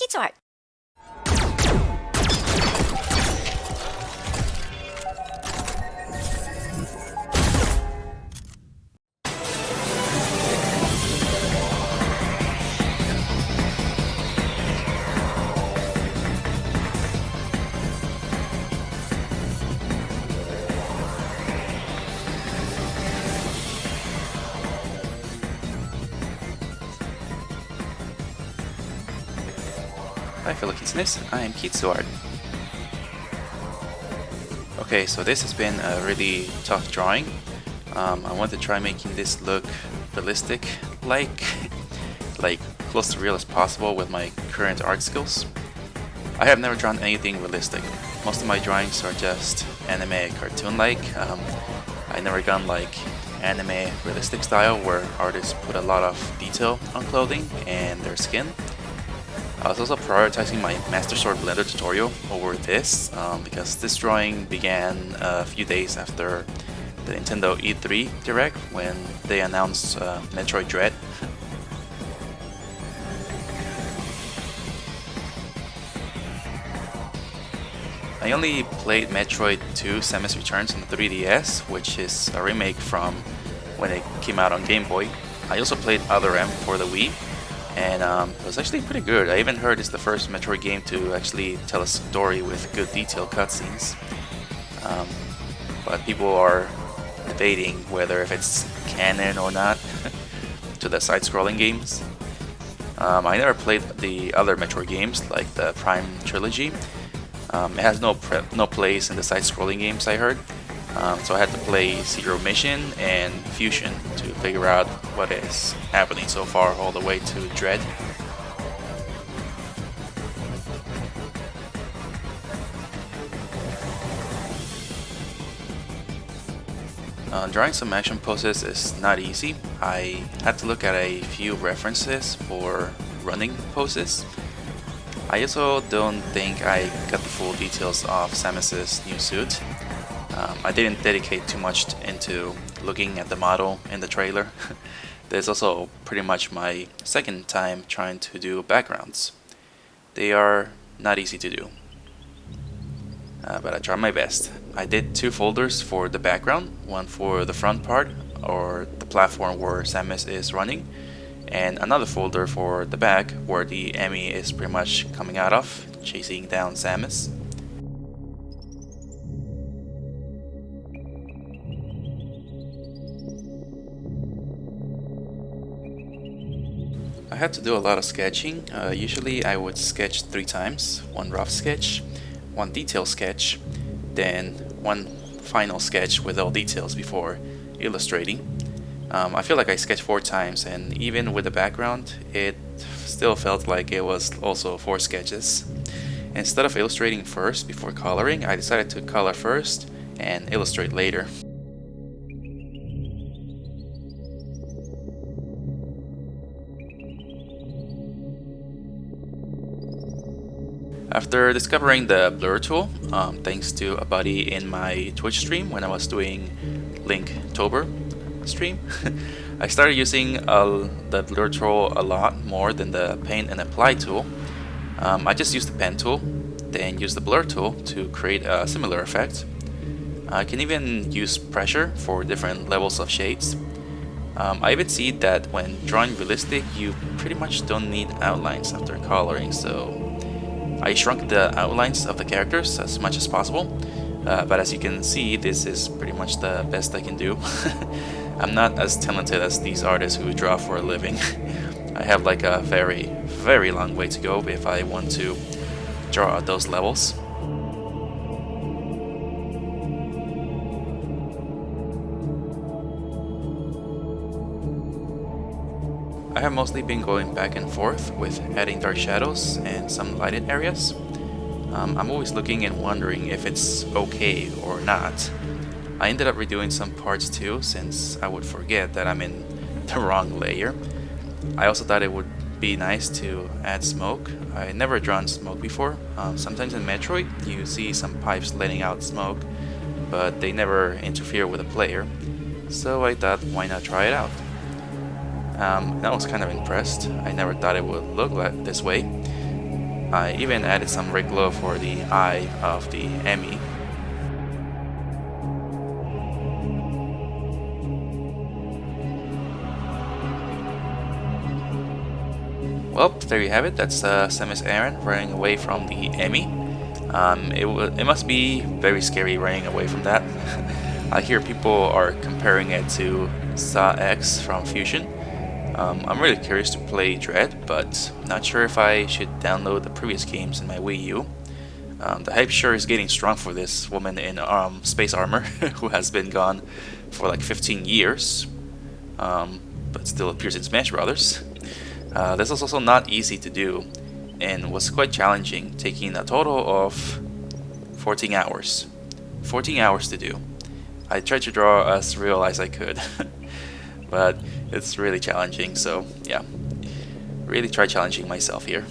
Pizza Art. Hi fellow Kitsunes, I am Kitsuard. Okay, so this has been a really tough drawing. I want to try making this look realistic, like close to real as possible with my current art skills. I have never drawn anything realistic. Most of my drawings are just anime cartoon-like. I never gone like anime realistic style where artists put a lot of detail on clothing and their skin. I was also prioritizing my Master Sword Blender tutorial over this because this drawing began a few days after the Nintendo E3 Direct when they announced Metroid Dread. I only played Metroid 2 Samus Returns on the 3DS, which is a remake from when it came out on Game Boy. I also played Aran for the Wii, and it was actually pretty good. I even heard it's the first Metroid game to actually tell a story with good detailed cutscenes. But people are debating whether if it's canon or not to the side-scrolling games. I never played the other Metroid games like the Prime Trilogy. It has no place in the side-scrolling games, I heard. So I had to play Zero Mission and Fusion to figure out what is happening so far all the way to Dread. Drawing some action poses is not easy. I had to look at a few references for running poses. I also don't think I got the full details of Samus's new suit. I didn't dedicate too much into looking at the model in the trailer. This is also pretty much my second time trying to do backgrounds. They are not easy to do, but I tried my best. I did two folders for the background, one for the front part, or the platform where Samus is running, and another folder for the back, where the EMMI is pretty much coming out of, chasing down Samus. I had to do a lot of sketching. Usually I would sketch 3 times, one rough sketch, one detail sketch, then one final sketch with all details before illustrating. I feel like I sketched 4 times, and even with the background, it still felt like it was also 4 sketches. Instead of illustrating first before coloring, I decided to color first and illustrate later. After discovering the blur tool, thanks to a buddy in my Twitch stream when I was doing Linktober stream, I started using the blur tool a lot more than the paint and apply tool. I just used the pen tool, then used the blur tool to create a similar effect. I can even use pressure for different levels of shades. I even see that when drawing realistic, you pretty much don't need outlines after coloring, so I shrunk the outlines of the characters as much as possible, but as you can see, this is pretty much the best I can do. I'm not as talented as these artists who draw for a living. I have like a very, very long way to go if I want to draw at those levels. I have mostly been going back and forth with adding dark shadows and some lighted areas. I'm always looking and wondering if it's okay or not. I ended up redoing some parts too, since I would forget that I'm in the wrong layer. I also thought it would be nice to add smoke. I never drawn smoke before. Sometimes in Metroid you see some pipes letting out smoke, but they never interfere with the player. So I thought, why not try it out? I was kind of impressed. I never thought it would look like this way. I even added some red glow for the eye of the EMMI. Well, there you have it. That's Samus Aran running away from the EMMI. It must be very scary running away from that. I hear people are comparing it to Saw X from Fusion. I'm really curious to play Dread, but not sure if I should download the previous games in my Wii U. The hype sure is getting strong for this woman in space armor who has been gone for like 15 years, but still appears in Smash Brothers. This was also not easy to do and was quite challenging, taking a total of 14 hours. 14 hours to do. I tried to draw as real as I could, but it's really challenging, so yeah. Really try challenging myself here.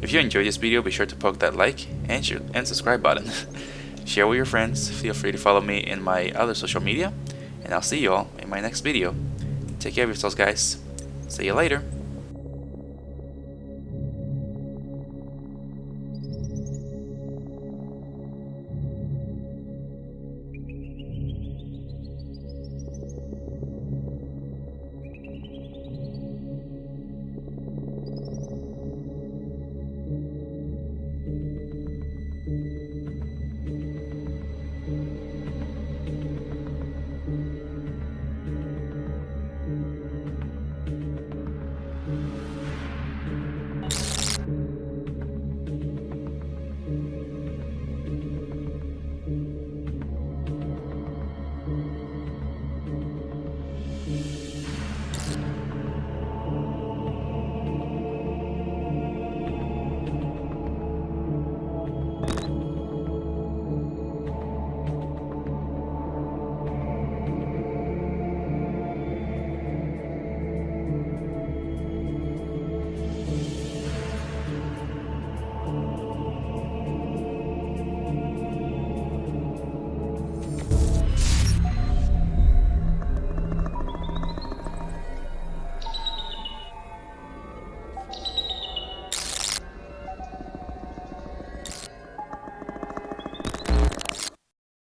If you enjoyed this video, be sure to poke that like and subscribe button. Share with your friends, feel free to follow me in my other social media, and I'll see you all in my next video. Take care of yourselves, guys. See you later.